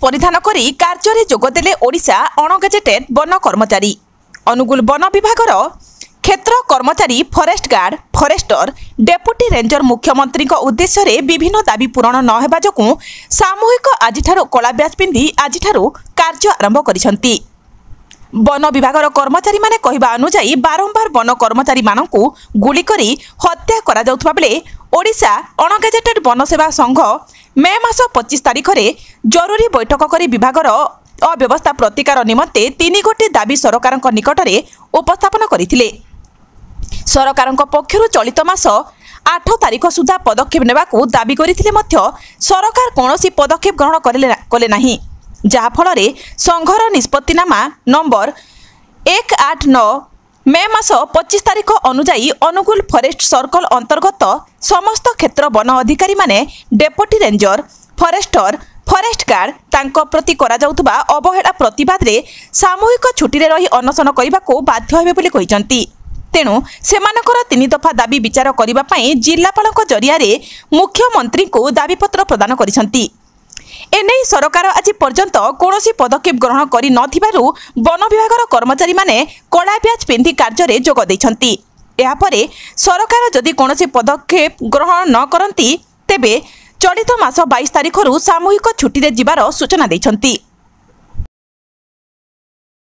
परिधान करी कार्य जोगदेले ओडिशा अणगेजेटेड वन कर्मचारी। अनुगुल वन विभागर क्षेत्र कर्मचारी forest guard forester deputy ranger मुख्यमंत्री उद्देश्य रे विभिन्न दाबी पूरण नहेबा जोगु सामूहिक आज कला ब्याज पिंधि आज कार्य आरंभ करिसंती। वन विभागर कर्मचारी माने कहवा अनुसार बारंबार वन कर्मचारी मानकु गुली करी हत्या करा जाउथबा बेले ओडिशा अणगेजेटेड वन सेवा संघ मे मास 25 तारिख रे जरूरी बैठक करी विभागर अव्यवस्था प्रतिकार निमंते 3 गोटी दाबी सरकार निकट में उपस्थापन करथिले। सरकार पक्षरु चलित मास 8 तारिख सुधा पदक्षेप नेबाकू दाबी करथिले मध्य सरकार कोनोसी पदक्षेप ग्रहण कले नाही, जहा फल रे संघर निष्पत्तिनामा नंबर 189 मे मास 25 तारिख अनुजाई अनुगुल फॉरेस्ट सर्कल अंतर्गत समस्त क्षेत्र वन अधिकारी माने deputy ranger forester forest guard तांको प्रति करा जाउतबा अवहेला प्रतिवाद रे सामूहिक छुट्टी रे रही अनशन करने को बाध्य हेबे बोली कहिसंती। तेणु सेमानकर 3 दफा दाबी विचार करबा पई जिल्लापालक जरिया रे मुख्यमंत्री को दाबीपत्र प्रदान करिसंती। एने सरकार आज पर्यंत कौनसी पदक्षेप ग्रहण करि नथिबारु वन विभागर कर्मचारी माने कला ब्याज पिंधि कार्य रे जोग दैछंती। एहा परे सरकार जदि कौनसी पदक्षेप ग्रहण न करंती तेबे चलित मास 22 तारिखरु सामूहिक छुट्टी रे जिबार सूचना दैछंती।